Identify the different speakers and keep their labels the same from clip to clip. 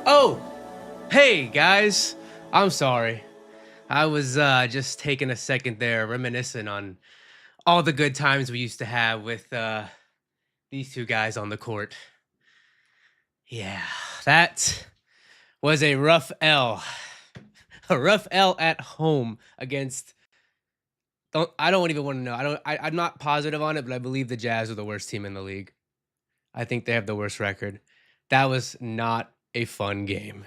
Speaker 1: Oh, hey guys. I'm sorry. I was just taking a second there reminiscing on all the good times we used to have with these two guys on the court. Yeah, that was a rough L. A rough L at home against I don't even want to know. I'm not positive on it, but I believe the Jazz are the worst team in the league. I think they have the worst record. That was not a fun game.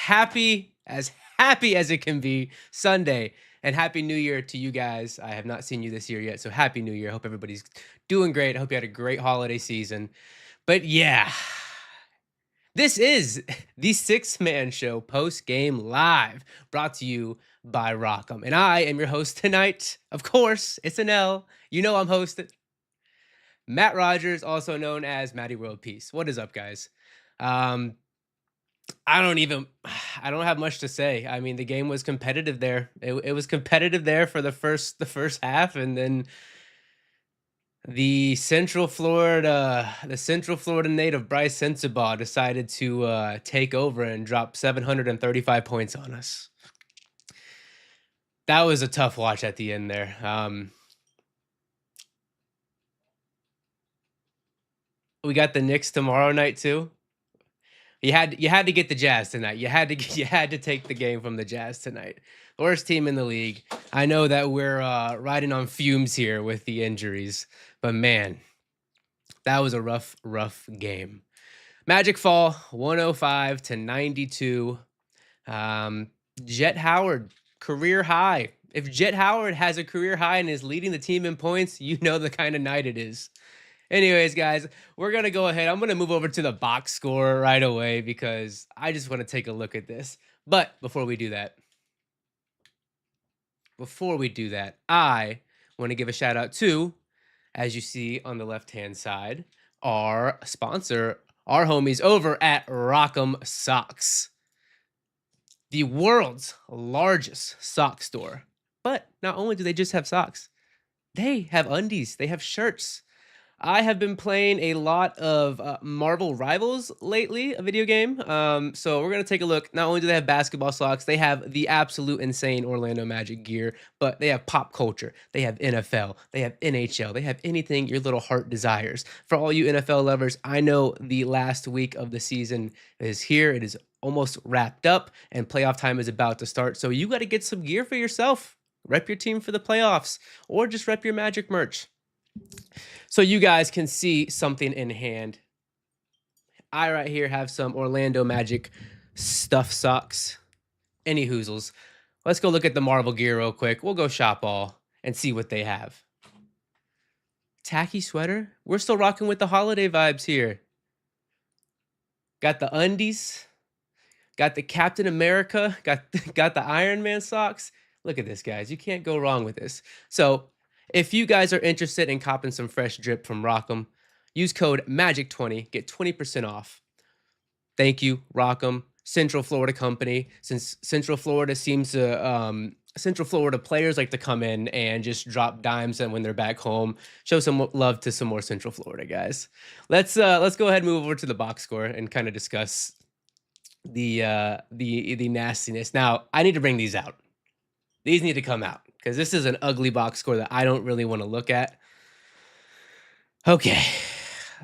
Speaker 1: happy as happy as it can be Sunday, and happy new year to you guys. I have not seen you this year yet, so happy new year. Hope everybody's doing great. I hope you had a great holiday season. But yeah, this is the six-man show post game live, brought to you by Rockham, and I am your host tonight. Of course, it's an L. You know I'm hosting Matt Rogers, also known as Matty World Peace. What is up, guys? Um, I don't even I don't have much to say. I mean, the game was competitive there. It was competitive there for the first half, and then the Central Florida native Bryce Sensabaugh decided to take over and drop 735 points on us. That was a tough watch at the end there. We got the Knicks tomorrow night too. You had to get the Jazz tonight. You had to take the game from the Jazz tonight. Worst team in the league. I know that we're riding on fumes here with the injuries, but man, that was a rough game. Magic fall 105 to 92. Jet Howard career high. If Jet Howard has a career high and is leading the team in points, you know the kind of night it is. Anyways, guys, we're going to go ahead. I'm going to move over to the box score right away because I just want to take a look at this. But before we do that, I want to give a shout out to, as you see on the left-hand side, our sponsor, our homies over at Rock'em Socks, the world's largest sock store. But not only do they just have socks, they have undies, they have shirts. I have been playing a lot of Marvel Rivals lately, a video game. So we're gonna take a look. Not only do they have basketball socks, they have the absolute insane Orlando Magic gear, but they have pop culture. They have NFL. They have NHL. They have anything your little heart desires. For all you NFL lovers, I know the last week of the season is here. It is almost wrapped up, and playoff time is about to start. So you got to get some gear for yourself. Rep your team for the playoffs, or just rep your Magic merch. So you guys can see something in hand. I right here have some Orlando Magic stuff socks. Any hoozles. Let's go look at the Marvel gear real quick. We'll go shop all and see what they have. Tacky sweater. We're still rocking with the holiday vibes here. Got the undies. Got the Captain America. Got the Iron Man socks. Look at this, guys. You can't go wrong with this. So if you guys are interested in copping some fresh drip from Rockham, use code MAGIC20, get 20% off. Thank you, Rockham, Central Florida company. Since Central Florida seems to, Central Florida players like to come in and just drop dimes, and when they're back home, show some love to some more Central Florida guys. Let's go ahead and move over to the box score and kind of discuss the nastiness. Now, I need to bring these out. These need to come out because this is an ugly box score that I don't really want to look at. Okay.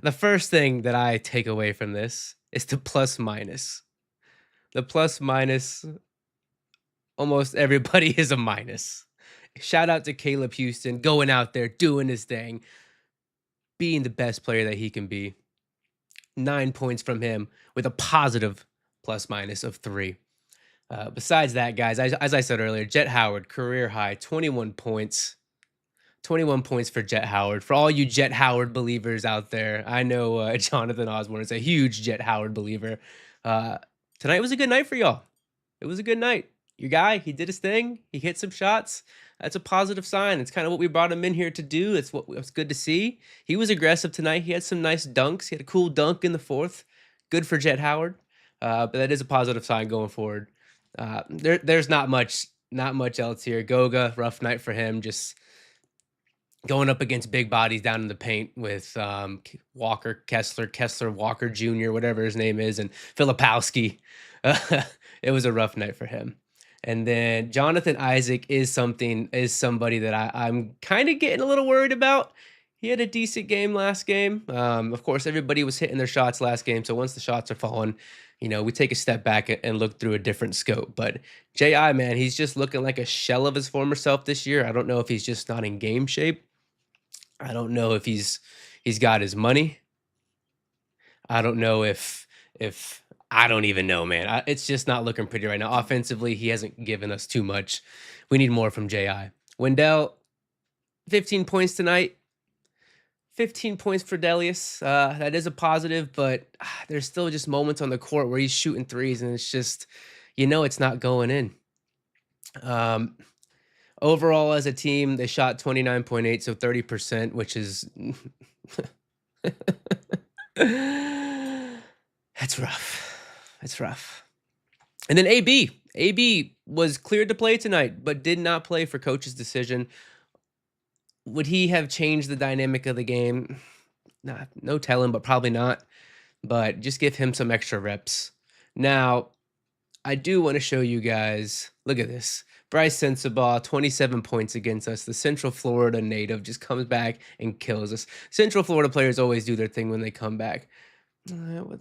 Speaker 1: The first thing that I take away from this is the plus minus. The plus minus, almost everybody is a minus. Shout out to Caleb Houston going out there, doing his thing, being the best player that he can be. 9 points from him with a positive plus minus of 3. Besides that, guys, as I said earlier, Jet Howard, career high, 21 points. 21 points for Jet Howard. For all you Jet Howard believers out there, I know Jonathan Osborne is a huge Jet Howard believer. Tonight was a good night for y'all. It was a good night. Your guy, he did his thing. He hit some shots. That's a positive sign. It's kind of what we brought him in here to do. It's what was good to see. He was aggressive tonight. He had some nice dunks. He had a cool dunk in the fourth. Good for Jet Howard. But that is a positive sign going forward. There's not much else here. Goga, rough night for him. Just going up against big bodies down in the paint with Walker, Kessler, Walker Jr., whatever his name is, and Filipowski. It was a rough night for him. And then Jonathan Isaac is somebody that I'm kind of getting a little worried about. He had a decent game last game. Of course, everybody was hitting their shots last game. So once the shots are falling, we take a step back and look through a different scope. But Ji, man, he's just looking like a shell of his former self this year. I don't know if he's just not in game shape. I don't know if he's got his money. I don't know if I don't even know, man. It's just not looking pretty right now. Offensively, he hasn't given us too much. We need more from Ji. Wendell, 15 points tonight. 15 points for Delius. That is a positive, but there's still just moments on the court where he's shooting threes, and it's just, it's not going in. Overall, as a team, they shot 29.8, so 30%, which is that's rough. It's rough. And then AB was cleared to play tonight, but did not play for coach's decision. Would he have changed the dynamic of the game? Nah, no telling, but probably not. But just give him some extra reps. Now, I do want to show you guys, look at this. Bryce Sensabaugh, 27 points against us. The Central Florida native just comes back and kills us. Central Florida players always do their thing when they come back.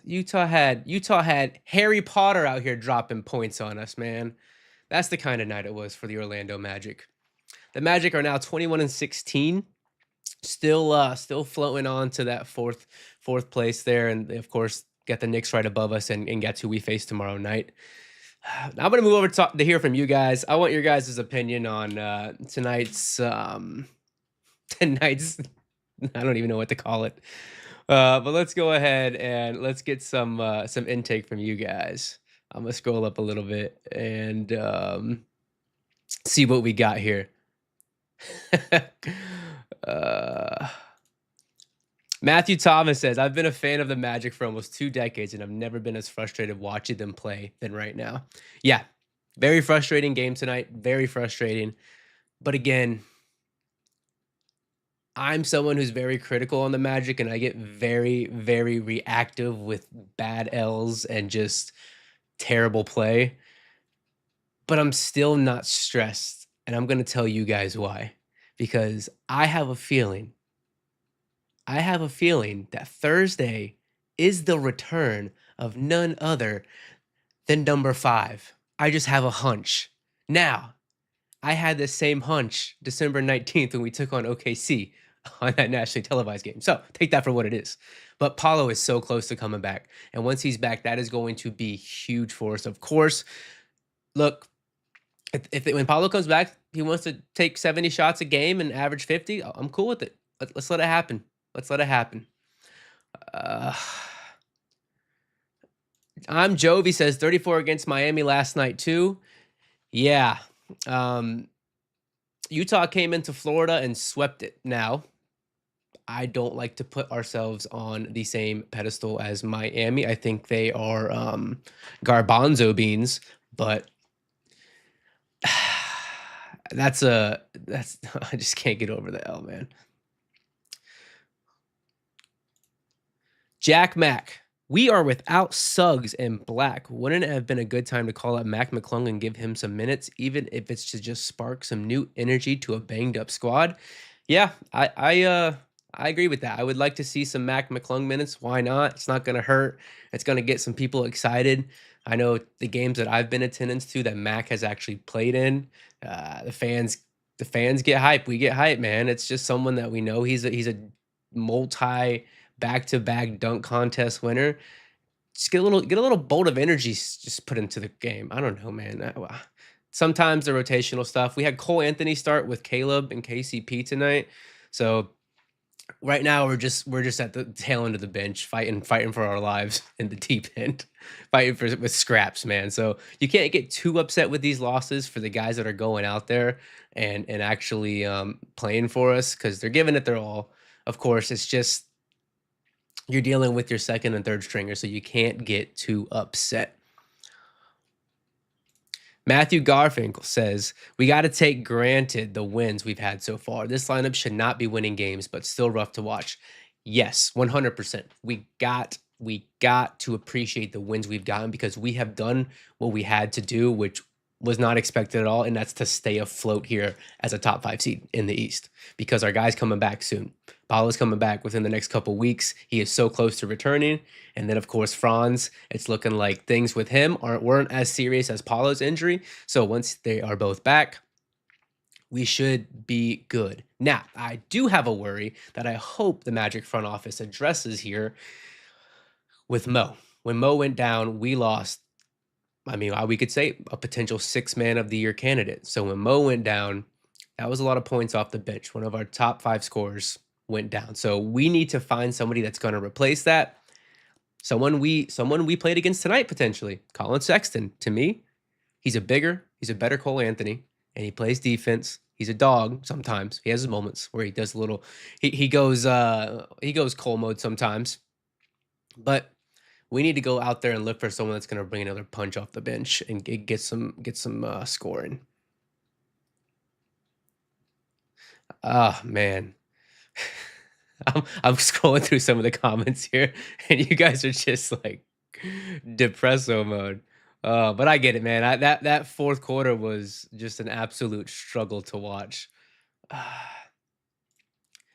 Speaker 1: Utah had Harry Potter out here dropping points on us, man. That's the kind of night it was for the Orlando Magic. The Magic are now 21-16, still floating on to that fourth place there, and of course got the Knicks right above us, and get who we face tomorrow night. Now I'm gonna move over to hear from you guys. I want your guys' opinion on tonight's tonight's. I don't even know what to call it, but let's go ahead and let's get some intake from you guys. I'm gonna scroll up a little bit and see what we got here. Matthew Thomas says, I've been a fan of the Magic for almost 2 decades, and I've never been as frustrated watching them play than right now. Yeah, very frustrating game tonight. Very frustrating. But again, I'm someone who's very critical on the Magic, and I get very, very reactive with bad L's and just terrible play. But I'm still not stressed, and I'm going to tell you guys why. Because I have a feeling that Thursday is the return of none other than number 5. I just have a hunch. Now, I had the same hunch December 19th when we took on OKC on that nationally televised game. So take that for what it is. But Paulo is so close to coming back. And once he's back, that is going to be huge for us. Of course, look, when Paulo comes back, he wants to take 70 shots a game and average 50. I'm cool with it. Let's let it happen. Let's let it happen. I'm Jovi says 34 against Miami last night too. Yeah. Utah came into Florida and swept it. Now, I don't like to put ourselves on the same pedestal as Miami. I think they are garbanzo beans, but that's I just can't get over the L, man. Jack Mack, we are without Suggs and Black. Wouldn't it have been a good time to call up Mac McClung and give him some minutes, even if it's to just spark some new energy to a banged up squad? Yeah, I agree with that. I would like to see some Mac McClung minutes. Why not? It's not going to hurt. It's going to get some people excited. I know the games that I've been attendance to that Mac has actually played in, the fans get hype. We get hype, man. It's just someone that we know. He's a multi back-to-back dunk contest winner. Just get a little bolt of energy just put into the game. I don't know, man. Sometimes the rotational stuff. We had Cole Anthony start with Caleb and KCP tonight. So right now we're just at the tail end of the bench, fighting for our lives in the deep end, fighting with scraps, man. So you can't get too upset with these losses for the guys that are going out there and actually playing for us, because they're giving it their all. Of course, it's just you're dealing with your second and third stringer, so you can't get too upset. Matthew Garfinkel says, "We got to take granted the wins we've had so far. This lineup should not be winning games, but still rough to watch." Yes, 100%. We got to appreciate the wins we've gotten because we have done what we had to do, which was not expected at all, and that's to stay afloat here as a top 5 seed in the East because our guy's coming back soon. Paolo's coming back within the next couple weeks. He is so close to returning. And then, of course, Franz, it's looking like things with him weren't as serious as Paulo's injury. So once they are both back, we should be good. Now, I do have a worry that I hope the Magic front office addresses here with Mo. When Mo went down, we lost. I mean, we could say a potential 6-man of the year candidate. So when Mo went down, that was a lot of points off the bench. One of our top 5 scorers went down. So we need to find somebody that's going to replace that. Someone we played against tonight potentially. Colin Sexton. To me, he's a better Cole Anthony, and he plays defense. He's a dog sometimes. He has his moments where he does a little. He goes Cole mode sometimes, but we need to go out there and look for someone that's going to bring another punch off the bench and get some scoring. Oh man. I'm scrolling through some of the comments here, and you guys are just like depresso mode. But I get it, man. That fourth quarter was just an absolute struggle to watch.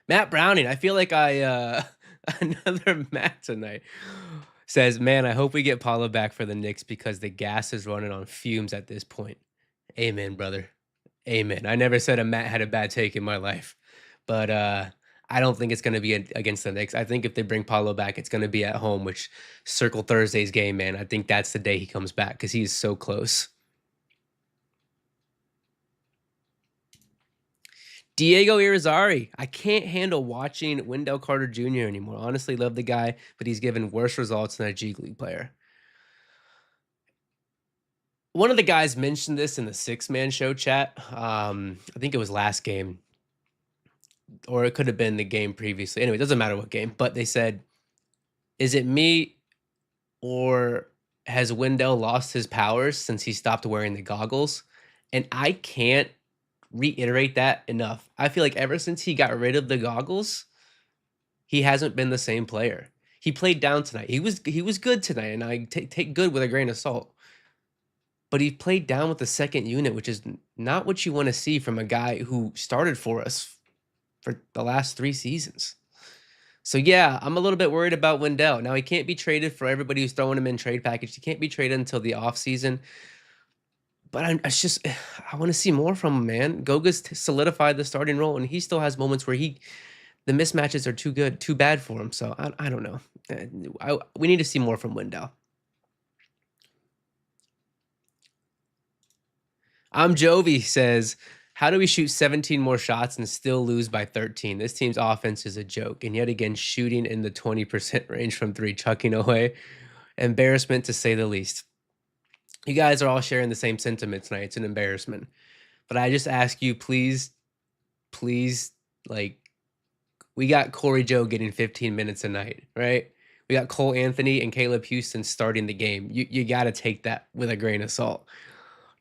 Speaker 1: Matt Browning, I feel like another Matt tonight says, "Man, I hope we get Paulo back for the Knicks because the gas is running on fumes at this point." Amen, brother. Amen. I never said a Matt had a bad take in my life, but I don't think it's going to be against the Knicks. I think if they bring Paulo back, it's going to be at home, which circle Thursday's game, man. I think that's the day he comes back because he's so close. Diego Irizarry. I can't handle watching Wendell Carter Jr. anymore. Honestly, love the guy, but he's given worse results than a G League player. One of the guys mentioned this in the 6-man show chat. I think it was last game, or it could have been the game previously. Anyway, it doesn't matter what game, but they said, "Is it me or has Wendell lost his powers since he stopped wearing the goggles?" And I can't reiterate that enough. I feel like ever since he got rid of the goggles, he hasn't been the same player. He played down tonight. He was good tonight, and I take good with a grain of salt. But he played down with the second unit, which is not what you want to see from a guy who started for us for the last 3 seasons. So yeah, I'm a little bit worried about Wendell. Now he can't be traded for everybody who's throwing him in trade package. He can't be traded until the offseason. But I want to see more from him, man. Goga's solidified the starting role, and he still has moments where the mismatches are too bad for him. So I don't know. We need to see more from Wendell. Jovi says, "How do we shoot 17 more shots and still lose by 13? This team's offense is a joke. And yet again, shooting in the 20% range from 3, chucking away. Embarrassment to say the least." You guys are all sharing the same sentiment tonight. It's an embarrassment. But I just ask you, please, like, we got Corey Joe getting 15 minutes a night, right? We got Cole Anthony and Caleb Houston starting the game. You got to take that with a grain of salt.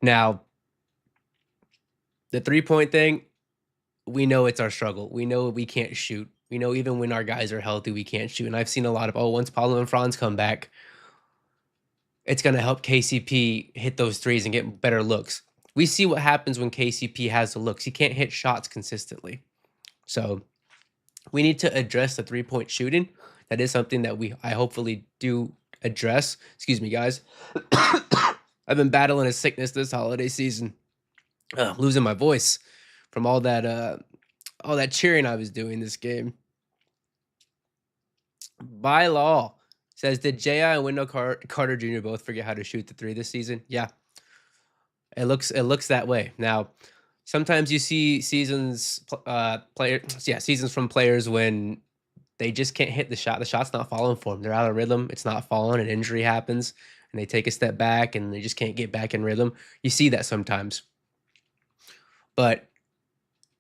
Speaker 1: Now, the 3-point thing, we know it's our struggle. We know we can't shoot. We know even when our guys are healthy, we can't shoot. And I've seen a lot of, once Paulo and Franz come back, it's going to help KCP hit those threes and get better looks. We see what happens when KCP has the looks. He can't hit shots consistently. So we need to address the 3-point shooting. That is something that I hopefully do address. Excuse me, guys. I've been battling a sickness this holiday season. Losing my voice from all that cheering I was doing this game. By law says, "Did J.I. and Wendell Carter Jr. both forget how to shoot the 3 this season?" Yeah, it looks that way. Now, sometimes you see seasons from players when they just can't hit the shot. The shot's not falling for them. They're out of rhythm. It's not falling. An injury happens, and they take a step back, and they just can't get back in rhythm. You see that sometimes. But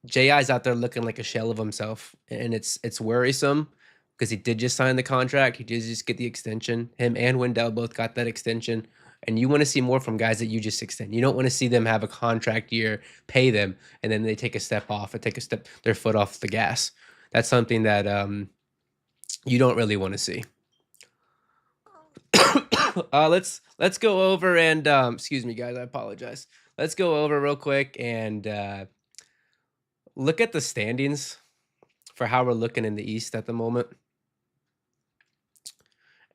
Speaker 1: J.I.'s out there looking like a shell of himself, and it's worrisome because he did just sign the contract. He did just get the extension. Him and Wendell both got that extension. And you want to see more from guys that you just extend. You don't want to see them have a contract year, pay them, and then they take a step off or take their foot off the gas. That's something that you don't really want to see. Let's go over and excuse me, guys. I apologize. Let's go over real quick and look at the standings for how we're looking in the East at the moment.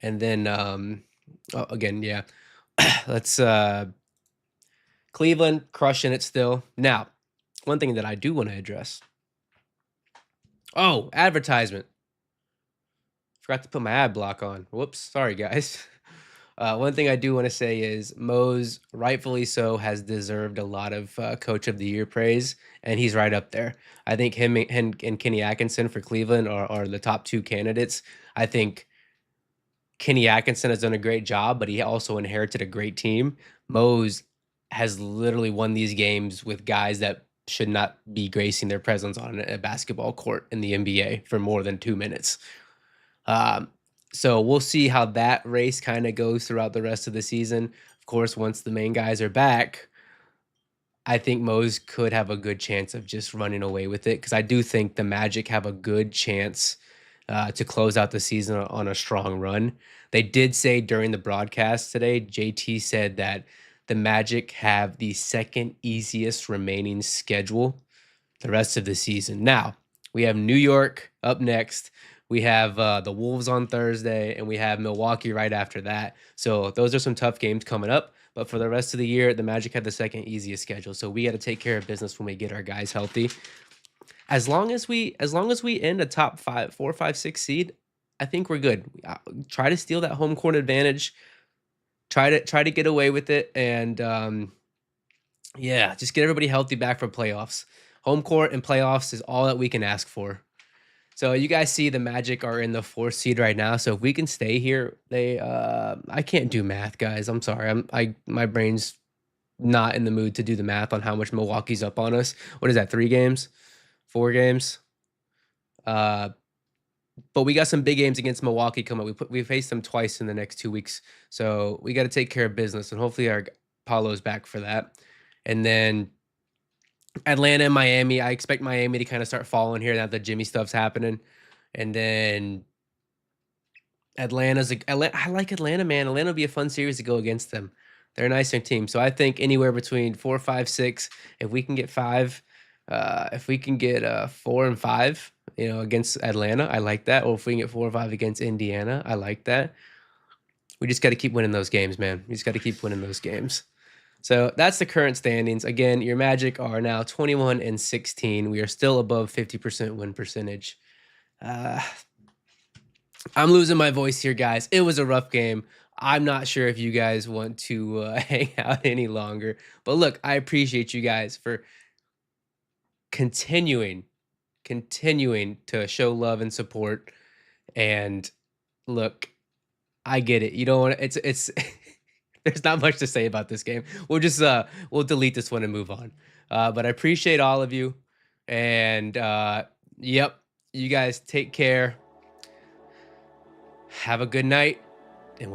Speaker 1: And then again, yeah. Let's Cleveland crushing it still. Now, one thing that I do want to address. Oh, advertisement. Forgot to put my ad block on. Whoops. Sorry, guys. One thing I do want to say is Mose, rightfully so, has deserved a lot of Coach of the Year praise, and he's right up there. I think him and Kenny Atkinson for Cleveland are the top two candidates. I think Kenny Atkinson has done a great job, but he also inherited a great team. Mose has literally won these games with guys that should not be gracing their presence on a basketball court in the NBA for more than 2 minutes. So we'll see how that race kind of goes throughout the rest of the season. Of course, once the main guys are back, I think Mose could have a good chance of just running away with it because I do think the Magic have a good chance to close out the season on a strong run. They did say during the broadcast today, JT said that the Magic have the second easiest remaining schedule the rest of the season. Now, we have New York up next. We have the Wolves on Thursday, and we have Milwaukee right after that. So those are some tough games coming up. But for the rest of the year, the Magic have the second easiest schedule. So we got to take care of business when we get our guys healthy. As long as we end a top 4, 5, 6 seed, I think we're good. Try to steal that home court advantage. Try to get away with it, and yeah, just get everybody healthy back for playoffs. Home court and playoffs is all that we can ask for. So you guys see the Magic are in the 4th seed right now. So if we can stay here, I can't do math, guys. I'm sorry. My brain's not in the mood to do the math on how much Milwaukee's up on us. What is that? 3 games? 4 games? But we got some big games against Milwaukee coming up. We faced them twice in the next 2 weeks. So we got to take care of business, and hopefully our Paulo's back for that. And then Atlanta and Miami, I expect Miami to kind of start falling here now that Jimmy stuff's happening. And then I like Atlanta, man. Atlanta will be a fun series to go against them. They're a nicer team. So I think anywhere between 4, 5, 6. If we can get 5, if we can get 4 and 5, against Atlanta, I like that. Or if we can get 4 or 5 against Indiana, I like that. We just got to keep winning those games, man. We just got to keep winning those games. So that's the current standings. Again, your Magic are now 21 and 16. We are still above 50% win percentage. I'm losing my voice here, guys. It was a rough game. I'm not sure if you guys want to hang out any longer. But look, I appreciate you guys for continuing to show love and support. And look, I get it. You don't want it's there's not much to say about this game. We'll just we'll delete this one and move on. But I appreciate all of you. And yep, you guys take care. Have a good night, and we'll